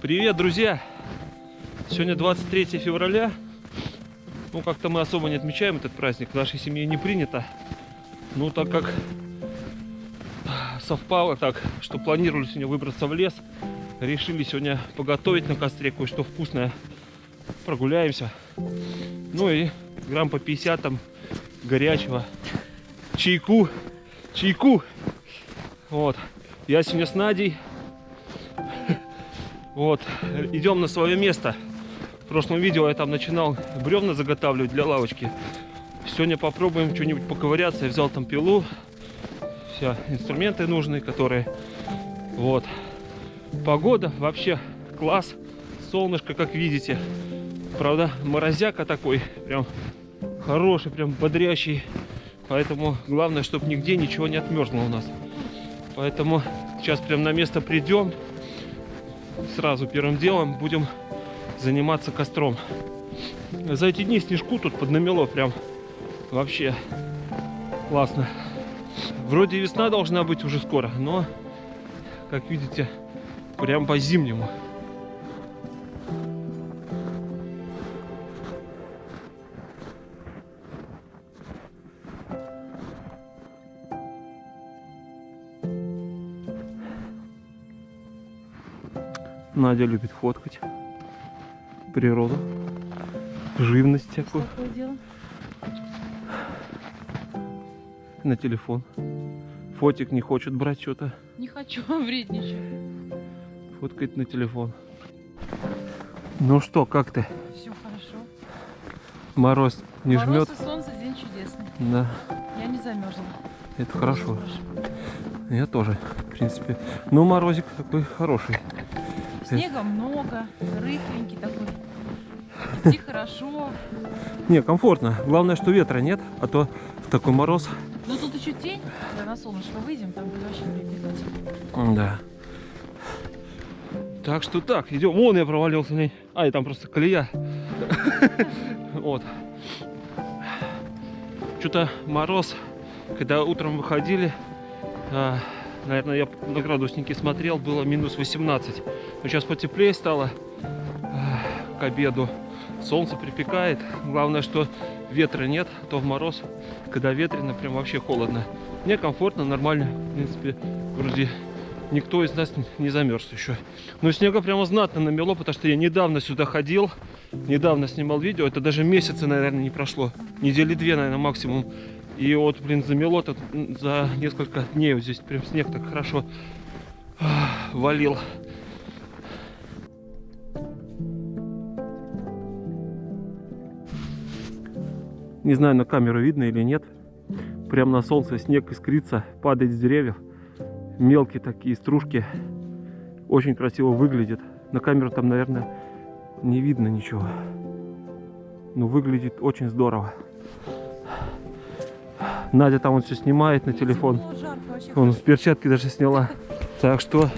Привет, друзья! Сегодня 23 февраля. Ну, как-то мы особо не отмечаем этот праздник. В нашей семье не принято. Ну, так как совпало так, что планировали сегодня выбраться в лес, решили сегодня поготовить на костре кое-что вкусное. Прогуляемся. Ну и грамм по 50 там горячего. Чайку. Вот. Я сегодня с Надей. Вот, идем на свое место. В прошлом видео я там начинал бревна заготавливать для лавочки. Сегодня попробуем что-нибудь поковыряться. Я взял там пилу, все инструменты нужные, которые... Вот. Погода вообще класс. Солнышко, как видите. Правда, морозяка такой, прям хороший, прям бодрящий. Поэтому главное, чтобы нигде ничего не отмерзло у нас. Поэтому сейчас прям на место придем. Сразу первым делом будем заниматься костром. За эти дни снежку тут поднамело прям вообще классно. Вроде весна должна быть уже скоро, но, как видите, прям по-зимнему. Надя любит фоткать природу, живность всякую. На телефон. Фотик не хочет брать что-то. Не хочу, вредничаю. Фоткает на телефон. Ну что, как ты? Все хорошо. Мороз не Мороз жмет? и солнце, день чудесный. Да. Я не замерзла. Это хорошо. Я тоже, в принципе. Ну, морозик такой хороший. Снега много, рыхленький такой. Идти хорошо. Не, комфортно. Главное, что ветра нет, а то в такой мороз. Ну тут еще тень, когда на солнышко выйдем, там будет вообще привлекательно. Да. Так что так, идем. Вон я провалился в ней. А, и там просто колея. Вот. Что-то мороз, когда утром выходили, наверное, я на градусники смотрел, было минус 18. Но сейчас потеплее стало к обеду. Солнце припекает. Главное, что ветра нет, а то в мороз, когда ветрено, прям вообще холодно. Мне комфортно, нормально. В принципе, вроде никто из нас не замерз еще. Но снега прямо знатно намело, потому что я недавно сюда ходил, недавно снимал видео. Это даже месяца, наверное, не прошло. Недели две, наверное, максимум. И вот, блин, замело тут за несколько дней. Вот здесь прям снег так хорошо валил. Не знаю, на камеру видно или нет. Прям на солнце снег искрится, падает с деревьев. Мелкие такие стружки. Очень красиво выглядит. На камеру там, наверное, не видно ничего. Но выглядит очень здорово. Надя там вот все снимает на телефон. Он в перчатки даже сняла. Так что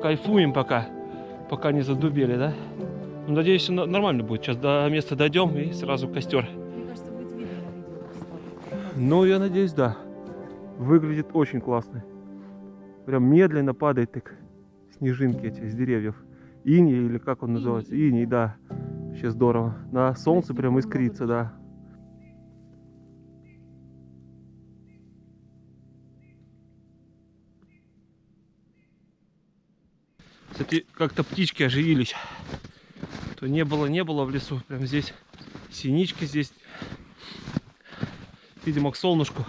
кайфуем пока не задубели, да? Ну, надеюсь, все нормально будет. Сейчас до места дойдем и сразу костер. Мне кажется, будет видно на видео. Ну, я надеюсь, да. Выглядит очень классно. Прям медленно падает так снежинки эти с деревьев. Иней, или как он называется? Иней, да. Вообще здорово. На солнце прям искрится, да. Кстати, как-то птички оживились. То не было в лесу. Прям здесь синички здесь. Видимо, к солнышку.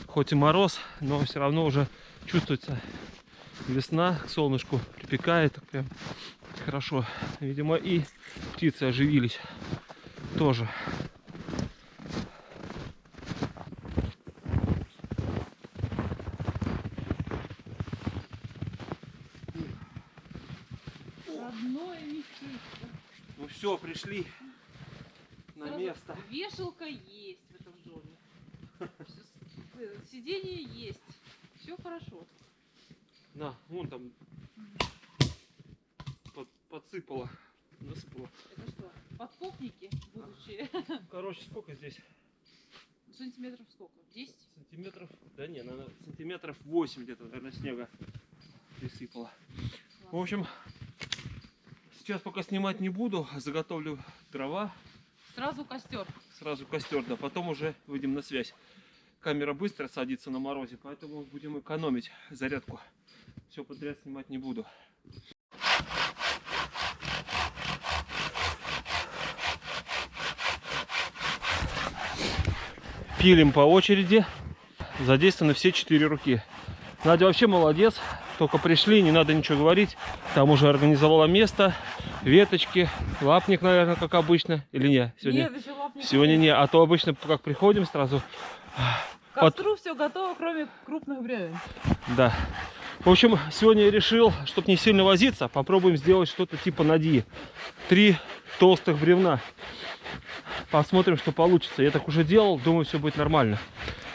Хоть и мороз, но все равно уже чувствуется весна, к солнышку припекает. Прям хорошо. Видимо, и птицы оживились тоже. Родное местечко. Ну все, пришли на Сразу место. Вешалка есть в этом доме. Сиденье есть. Все хорошо. На, вон там подсыпало. Насыпало. Это что, подкопники будущие? Короче, сколько здесь? Сантиметров сколько? 10? Сантиметров? Да не, наверное, сантиметров 8 где-то, наверное, снега присыпало. В общем, Сейчас пока снимать не буду, заготовлю дрова, Сразу костер. сразу костер, да, потом уже выйдем на связь. Камера быстро садится на морозе, поэтому будем экономить зарядку. Все подряд снимать не буду. Пилим по очереди. Задействованы все 4 руки. Надя вообще молодец. Только пришли, не надо ничего говорить. Там уже организовала место, веточки, лапник, наверное, как обычно. Или нет? Сегодня, Нет, еще лапника сегодня нет. не. А то обычно, как приходим сразу. К костру все готово, кроме крупных бревен. Да. В общем, сегодня я решил, чтобы не сильно возиться, попробуем сделать что-то типа надьи. 3 толстых бревна. Посмотрим, что получится. Я так уже делал, думаю, все будет нормально.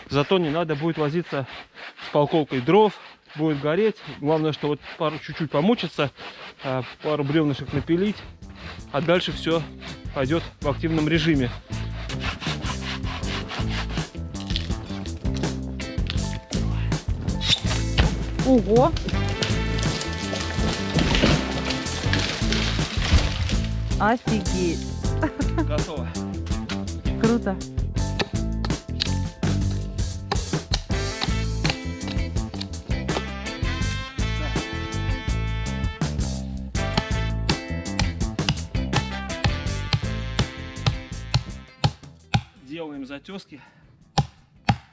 Зато не надо будет возиться с полковкой дров, будет гореть. Главное, что вот пару чуть-чуть помучиться, пару бревнышек напилить, а дальше все пойдет в активном режиме. Ого! Офигеть! Готово. Круто! Делаем затески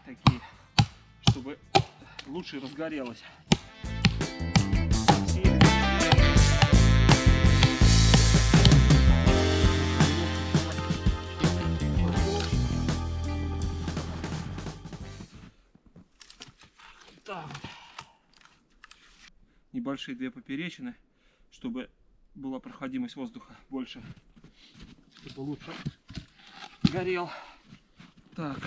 такие, чтобы лучше разгорелось. Так. Небольшие 2 поперечины, чтобы была проходимость воздуха больше, чтобы лучше горел. Так.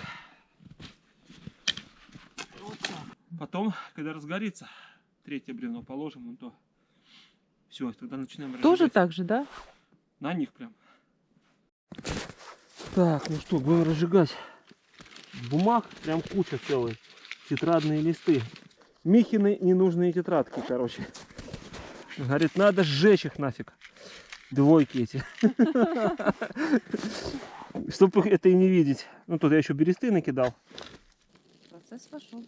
Вот так. Потом, когда разгорится, 3-е бревно положим, вон то. Все, тогда начинаем разжигать. Тоже так же, да? На них прям. Так, ну что, будем разжигать. Бумаг прям куча целая. Тетрадные листы. Михины ненужные тетрадки, короче. Говорит, надо сжечь их нафиг. Двойки эти. Чтобы это и не видеть. Ну, тут я еще бересты накидал. Процесс пошел.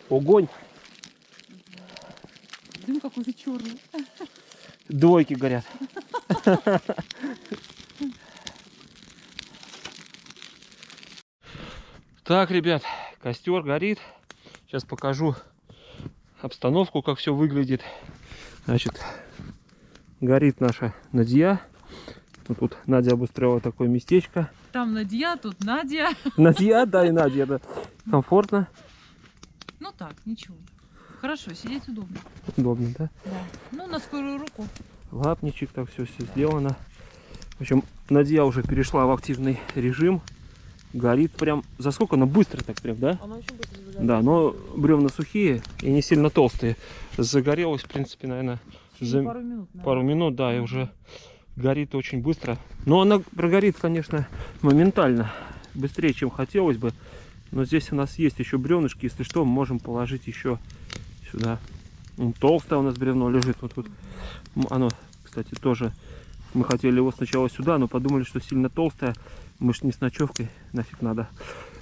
Огонь. Дым какой-то черный. Двойки горят. Так, ребят, костер горит. Сейчас покажу обстановку, как все выглядит. Значит, горит наша Надья. Тут Надя обустроила такое местечко. Там Надя, тут Надя. Надья, да, и Надя, да. Комфортно. Ну так, ничего. Хорошо, сидеть удобно. Удобно, да? Да. Ну, на скорую руку. Лапничек, так все сделано. В общем, Надя уже перешла в активный режим. Горит прям. За сколько она быстро так прям, да? Она очень быстро загорелась. Да, но бревна сухие и не сильно толстые. Загорелось, в принципе, наверное, за Пару минут. Наверное. пару минут, да, и уже горит очень быстро. Но она прогорит, конечно, моментально. Быстрее, чем хотелось бы. Но здесь у нас есть еще бревнышки. Если что, мы можем положить еще сюда. Толстое у нас бревно лежит. Вот тут. Оно, кстати, тоже. Мы хотели его сначала сюда, но подумали, что сильно толстое. Мы ж не с ночевкой, нафиг надо.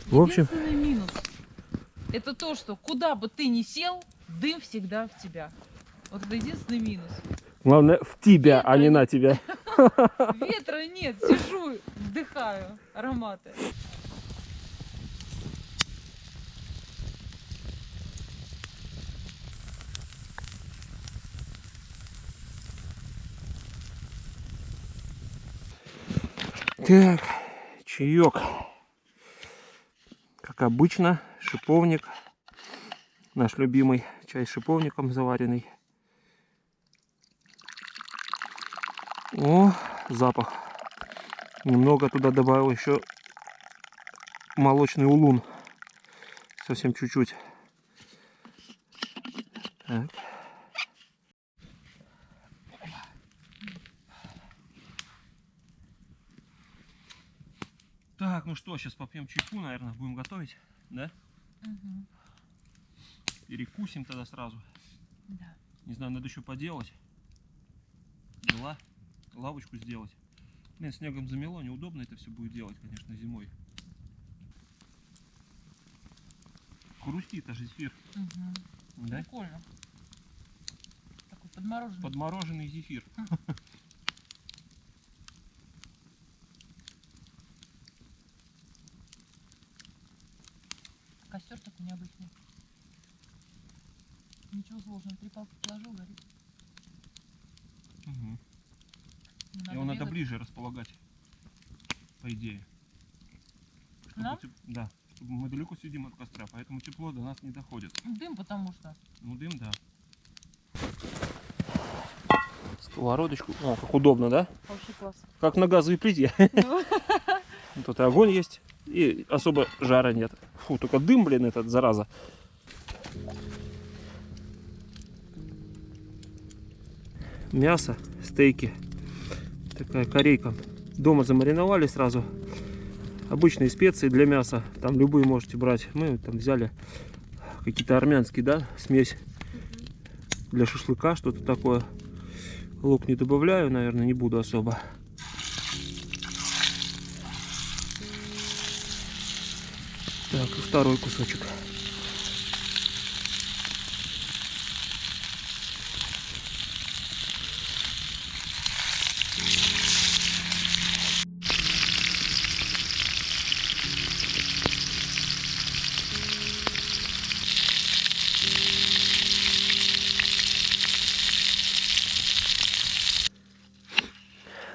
В общем, Единственный минус — это то, что куда бы ты ни сел, дым всегда в тебя. Вот это единственный минус. главное в тебя, а не на тебя. Ветра нет, сижу, вдыхаю ароматы. Так, чаек. Как обычно, шиповник. Наш любимый чай с шиповником заваренный. О, запах. Немного туда добавил еще молочный улун. Совсем чуть-чуть. Так. Так, ну что, сейчас попьем чайку, наверное, будем готовить, да? Угу. Перекусим тогда сразу. Да. Не знаю, надо еще поделать. Дела. лавочку сделать. Блин, снегом замело, неудобно это все будет делать, конечно, зимой. Хрустит аж зефир. Угу. Да? Прикольно. Такой подмороженный. Подмороженный зефир. Костер такой необычный. Ничего сложного. 3 палки положил, горит. Угу. Не Его надо бегать. ближе располагать, по идее. Чтобы Нам? да, чтобы мы далеко сидим от костра, поэтому тепло до нас не доходит. Дым, потому что. Ну, дым, да. Сковородочку. О, как удобно, да? Вообще класс. Как на газовой плите. Тут и огонь есть, и особо жара нет. Фу, только дым, блин, этот, зараза. Мясо, стейки. Такая корейка. Дома замариновали сразу. Обычные специи для мяса. Там любые можете брать. Мы там взяли какие-то армянские, да, смесь для шашлыка, что-то такое. Лук не добавляю, наверное, не буду особо. Так, и второй кусочек.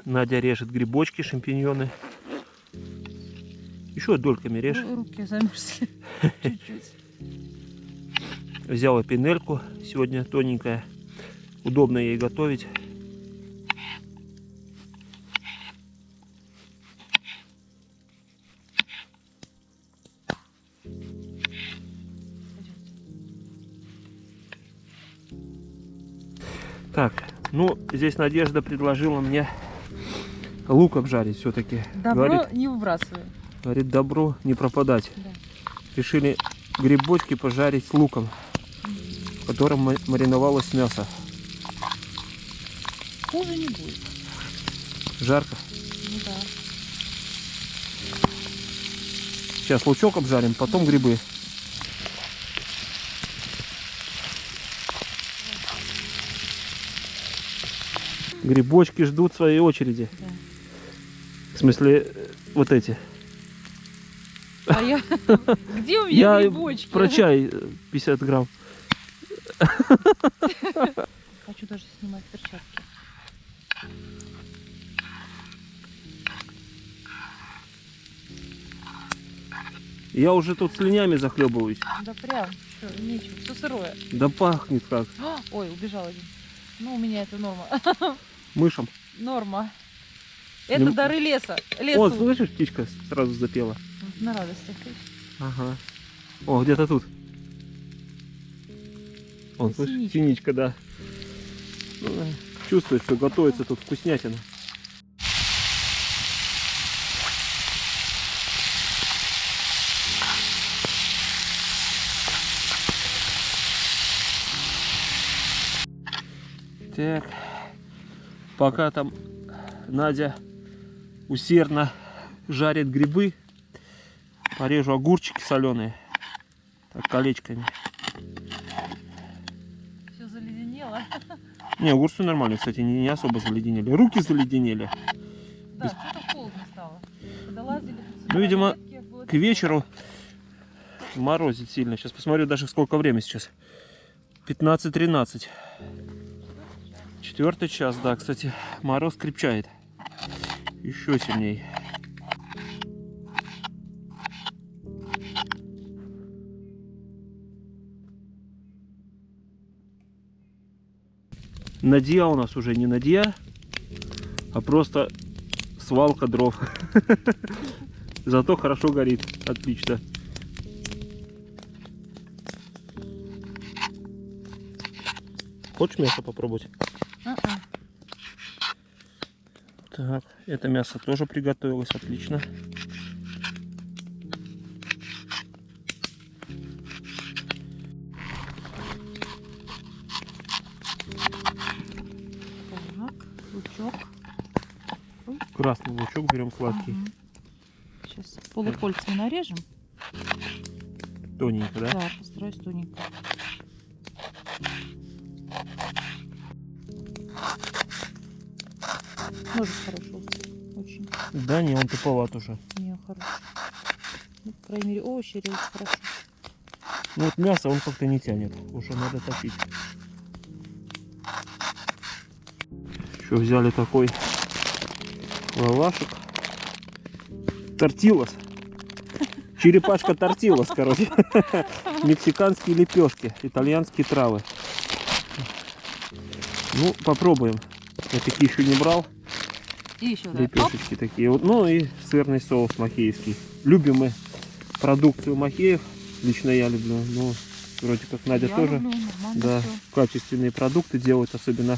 Надя режет грибочки, шампиньоны. Еще дольками режь. Руки замерзли. Чуть-чуть. Взяла пинельку сегодня тоненькая. Удобно ей готовить. Так, ну здесь Надежда предложила мне лук обжарить все-таки. Добро не выбрасывай. Говорит, добро не пропадать. Да. Решили грибочки пожарить с луком, в котором мариновалось мясо. Хуже не будет. Жарко. Ну да. Сейчас лучок обжарим, потом грибы. Грибочки ждут своей очереди. Да. В смысле, вот эти. А я... Где у меня Я грибочки? про чай 50 грамм. Хочу даже снимать перчатки. Я уже тут слюнями захлебываюсь. Да прям, что, нечего, все сырое. Да пахнет как. Ой, убежал один. Ну, у меня это норма. Мышам. Норма. Это Ну, дары леса. О, Лесу. слышишь, птичка сразу запела. На радостях. Ага. О, где-то тут. Он, слышишь, Синичка. синичка, да. Ну, чувствуешь, что готовится тут вкуснятина. Так, пока там Надя усердно жарит грибы, порежу огурчики соленые, так, колечками. Все заледенело. Не, огурцы нормально, кстати, не особо заледенели. Руки заледенели. Да, что-то холодно стало. Когда лазили, Ну, видимо, ветки, было к вечеру морозит сильно. Сейчас посмотрю даже сколько время сейчас. 15:13. 4 час, да, кстати, мороз крепчает. Еще сильней. Надья у нас уже не Надья, а просто свалка дров. Зато хорошо горит. Отлично. Хочешь мясо попробовать? Так, это мясо тоже приготовилось. Отлично. Так, лучок. Ой. Красный лучок берем сладкий. Сейчас полукольцами нарежем. Тоненько, да? Да, постараюсь тоненько. Ножик хороший, очень. Да не, он туповат уже. Не, хороший. Ну, по крайней мере, овощи режут хорошо. Ну вот мясо он как-то не тянет. Уже надо топить. Еще взяли такой лавашек. Тортилос. Черепашка тортилос, короче. Мексиканские лепешки, итальянские травы. Ну, попробуем. Я такие еще не брал. И еще Лепешечки такие. Вот, ну и сырный соус махеевский. Любим мы продукцию Махеев. Лично я люблю. Ну, вроде как Надя тоже. Люблю, Да, всё. качественные продукты делают, особенно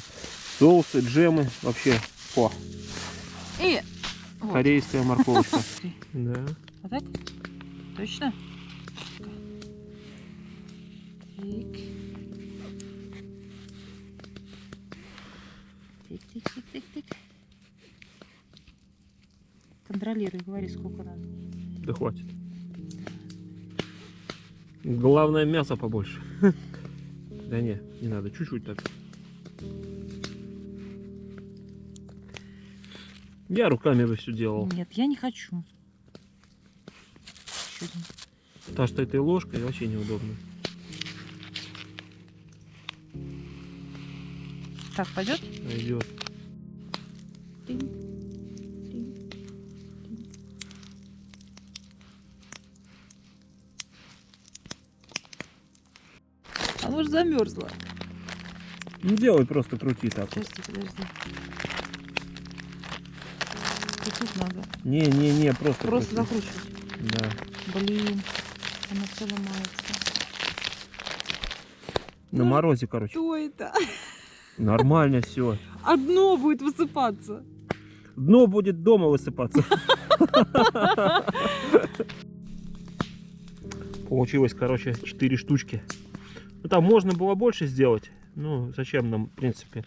соусы, джемы. Вообще, о, И вот. корейская морковочка. Да. А так? Точно? Так. Тик-тик-тик-тик-тик. Контролируй, говори, сколько надо. Да хватит. Главное, мясо побольше. Да не надо, чуть-чуть так. Я руками бы все делал. Нет, я не хочу. Ещё один. Потому что этой ложкой вообще неудобно. Так, пойдет? Пойдет. Оно же замерзло. Ну делай, просто крути так. Подожди. Тут надо. Не, просто Просто крути. закручивать. Да. Блин, оно все ломается. На морозе, короче. Что это? Нормально все. Одно будет высыпаться. Дно будет дома высыпаться. Получилось, короче, 4 штучки. Ну, там можно было больше сделать. Ну, зачем нам, в принципе.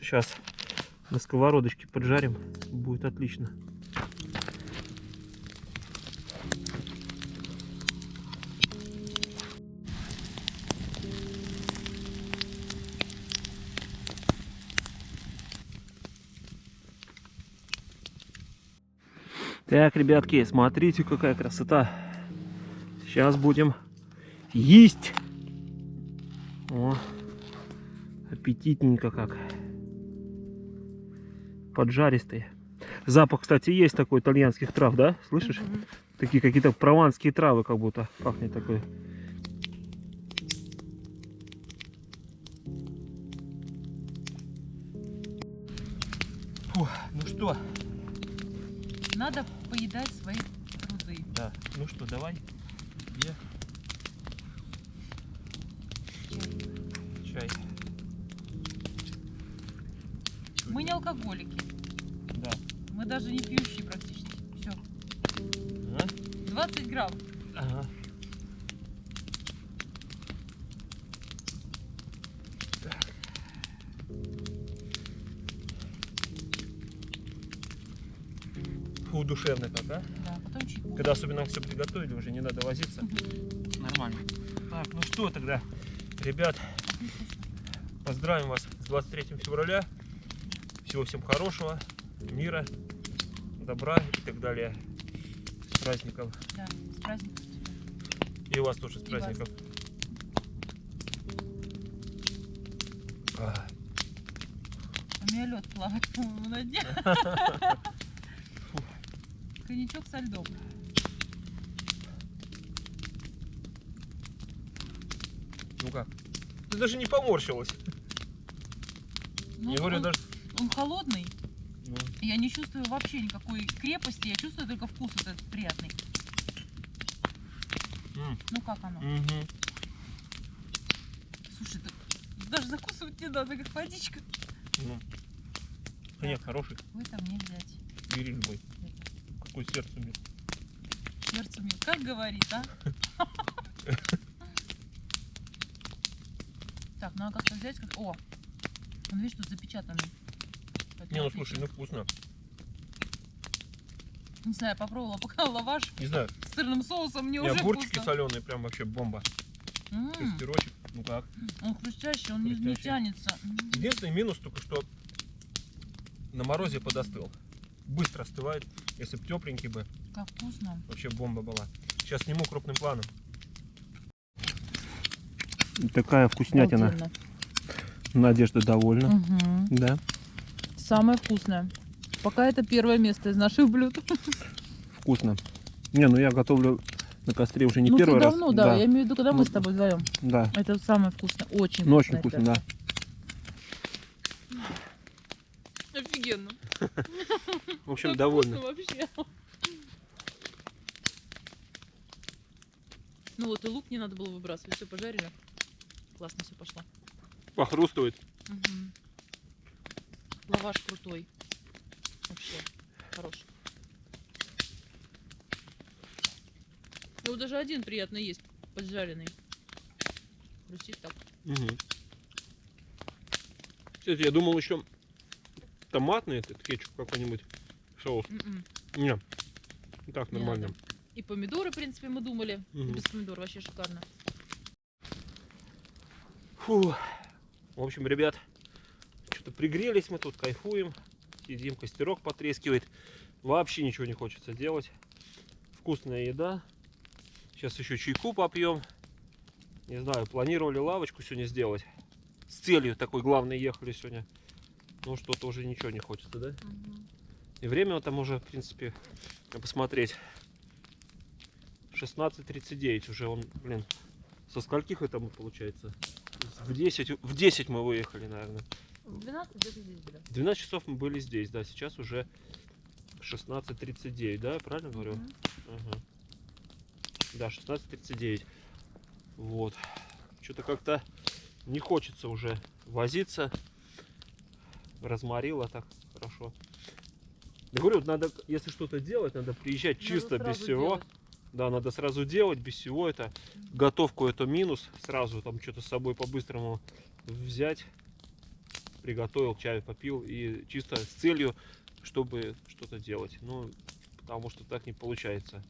Сейчас на сковородочке поджарим. Будет отлично. Так, ребятки, смотрите, какая красота. Сейчас будем есть. О, аппетитненько как. Поджаристые. Запах, кстати, есть такой итальянских трав, да? Слышишь? Такие какие-то прованские травы, как будто пахнет такой. Фух, ну что? Надо поедать свои труды. Да, ну что, давай. Где? Чай. Мы не алкоголики. Да. Мы даже не пьющие практически. Все. А? 20 грамм. Ага. Фу, душевно как, а? Да, потом чайку. Когда особенно все приготовили, уже не надо возиться. Нормально. Так, ну что тогда, ребят, поздравим вас с 23 февраля. Всего всем хорошего, мира, добра и так далее. С праздником. Да, с праздником. И у вас тоже с И вас. праздником. А, У меня лед плавает, по-моему, на дне. Коньячок со льдом. ну как? Ты даже не поморщилась. Ну, Я говорю, он, даже... он холодный. Ну, Я не чувствую вообще никакой крепости. Я чувствую только вкус вот этот приятный. Ну как оно? мгм. Слушай, даже закусывать не надо, как водичка. Ну. Коньяк хороший. Вы-то мне взять. Бери любой. Какой сердце мне. Сердце мне как говорит, а? Так, надо как-то взять. О, он, видишь, тут запечатанный. Не, ну слушай, ну вкусно. Не знаю, попробовала пока лаваш Не знаю, с сырным соусом, мне и уже огурчики вкусно. соленые, прям вообще бомба. Костерочек, ну как. Он хрустящий, он не Хрустящий. тянется. Единственный минус только, что на морозе подостыл. Быстро остывает. Если бы тепленький бы, Как вкусно. вообще бомба была. Сейчас сниму крупным планом. Такая вкуснятина. Обалденно. Надежда довольна. Мгм. Да. Самое вкусное. Пока это первое место из наших блюд. Вкусно. Не, ну я готовлю на костре уже не Ну, первый ты раз. давно, да. Я имею в виду, когда мы Ну, с тобой вдвоем. Да. Это самое вкусное. Очень Ну, очень вкусно. вкусно, да. Офигенно. В общем, довольны. Вообще. Ну вот и лук не надо было выбрасывать. Все пожарили. Классно все пошло. Похрустывает. Мгм. Лаваш крутой. Вообще хороший. Ну даже один приятно есть, поджаренный. Хрустит так. Угу. Кстати, я думал еще томатный этот кетчуп какой-нибудь соус. М-м. Не, так Не нормально. надо. И помидоры, в принципе, мы думали. Мгм. Без помидор вообще шикарно. Фу. В общем, ребят, что-то пригрелись мы тут, кайфуем. Сидим, костерок потрескивает. Вообще ничего не хочется делать. Вкусная еда. Сейчас еще чайку попьем. Не знаю, планировали лавочку сегодня сделать. С целью такой главной ехали сегодня. Ну что-то уже ничего не хочется, да? И время там уже, в принципе, посмотреть. 16:39 уже он, блин, со скольких это получается? В 10 мы выехали, наверное. В 12 где-то здесь были. В 12 часов мы были здесь, да, сейчас уже 16:39, да, я правильно говорю? Мгм. Ага. Да, 16:39. Вот. Что-то как-то не хочется уже возиться. Разморило так хорошо. Я говорю, надо, если что-то делать, надо приезжать Надо чисто без сразу всего. делать. Да, надо сразу делать, без всего это. Готовку это минус. Сразу там что-то с собой по-быстрому взять. Приготовил, чай попил. И чисто с целью, чтобы что-то делать. Ну, потому что так не получается.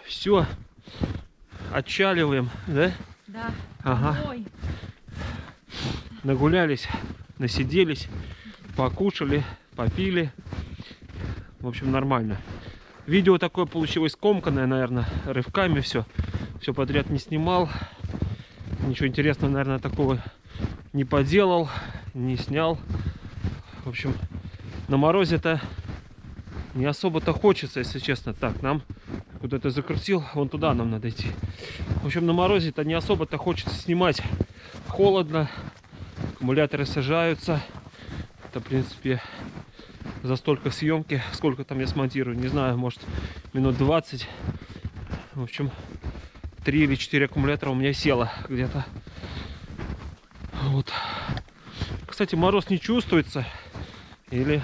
Все. Отчаливаем, да? Да. Ага. Ой. Нагулялись, насиделись, покушали, попили. В общем, нормально. Видео такое получилось скомканное, наверное, рывками все. Все подряд не снимал. Ничего интересного, наверное, такого не поделал, не снял. В общем, на морозе-то не особо-то хочется, если честно. Так, нам куда-то закрутил, вон туда нам надо идти. В общем, на морозе-то не особо-то хочется снимать. Холодно, аккумуляторы сажаются. Это, в принципе, за столько съемки, сколько там я смонтирую, не знаю, может минут 20. В общем, 3 или 4 аккумулятора у меня село где-то. Вот. Кстати, мороз не чувствуется. Или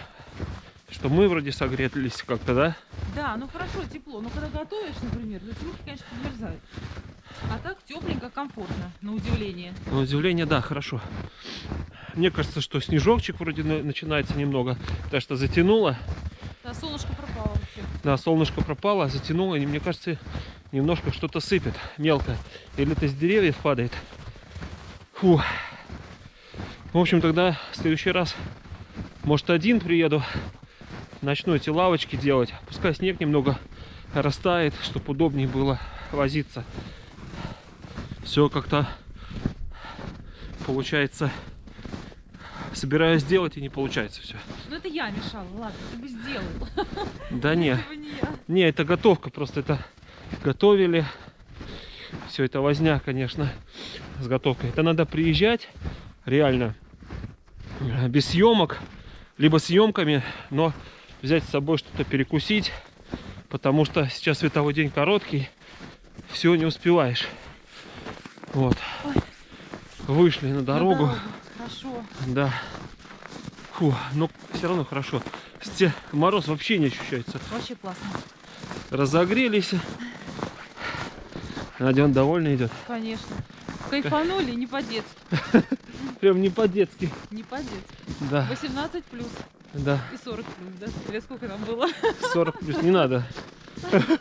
что мы вроде согрелись как-то, да? Да, ну хорошо, тепло. Но когда готовишь, например, то руки, конечно, подмерзают. А так тепленько, комфортно, на удивление. На удивление, да, хорошо. Мне кажется, что снежочек вроде начинается немного, так что затянуло. Да, солнышко пропало вообще. Да, солнышко пропало, затянуло, и мне кажется, немножко что-то сыпет мелко. Или это с деревьев падает. Фу. В общем, тогда в следующий раз, может, один приеду, начну эти лавочки делать. Пускай снег немного растает, чтобы удобнее было возиться. Все как-то получается. Собираюсь сделать, и не получается все. Ну это я мешала, ладно, ты бы сделал. Да не. Если бы не я. Не, это готовка, просто это готовили. Все это возня, конечно, с готовкой. Это надо приезжать реально без съемок, либо съемками, но взять с собой что-то перекусить, потому что сейчас световой день короткий, все не успеваешь. Вот. Ой. Вышли на дорогу. Хорошо. Да. Фу, но все равно хорошо. Мороз вообще не ощущается. Вообще классно. Разогрелись. Надя, он довольно идет. Конечно. кайфанули не по-детски. Прям не по-детски. Не по-детски. Да, 18 плюс да. и 40 плюс, да? Или сколько там было? 40 плюс не надо.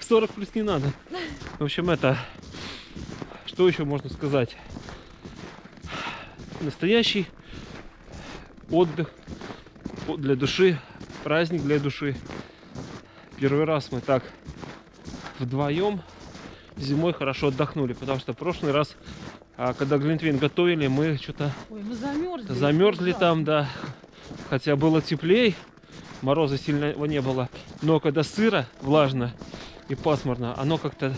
40 плюс не надо. В общем, это... Что еще можно сказать? Настоящий отдых для души, праздник для души. Первый раз мы так вдвоем зимой хорошо отдохнули, потому что в прошлый раз, когда глинтвейн готовили, мы что-то Ой, мы замерзли. замерзли там, да. Хотя было теплее, мороза сильного не было. Но когда сыро, влажно и пасмурно, оно как-то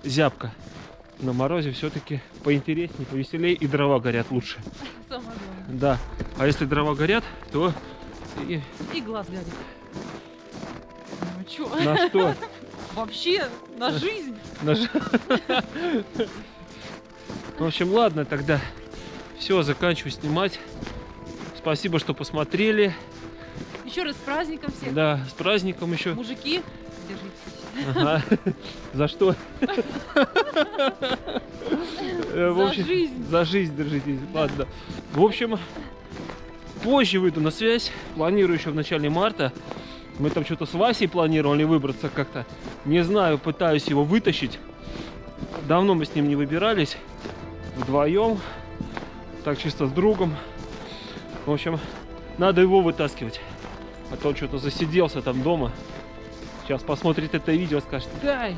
зябко. На морозе все-таки поинтереснее, повеселее, и дрова горят лучше. Самое главное. Да. А если дрова горят, то И глаз горит. Ну чё? на что? Вообще, на жизнь. В общем, ладно, тогда все, заканчиваю снимать. Спасибо, что посмотрели. Еще раз с праздником всех. Да, с праздником еще. Мужики, держитесь. Ага. За что? В общем, жизнь. За жизнь держитесь. Ладно. В общем, позже выйду на связь. Планирую еще в начале марта. Мы там что-то с Васей планировали выбраться как-то. Не знаю, пытаюсь его вытащить. Давно мы с ним не выбирались. Вдвоем. Так чисто с другом. В общем, надо его вытаскивать. А то он что-то засиделся там дома. Сейчас посмотрит это видео, скажет: дай.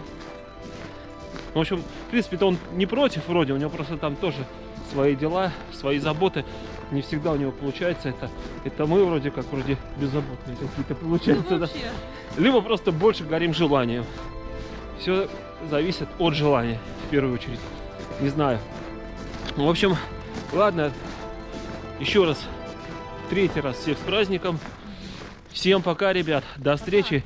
В общем, в принципе-то он не против вроде. У него просто там тоже свои дела, свои заботы. Не всегда у него получается это. Это мы вроде как беззаботные какие-то получается. Ну, Да? вообще. Либо просто больше горим желанием. Все зависит от желания, в первую очередь. Не знаю. В общем, ладно. Еще раз, третий раз всех с праздником. Всем пока, ребят. До встречи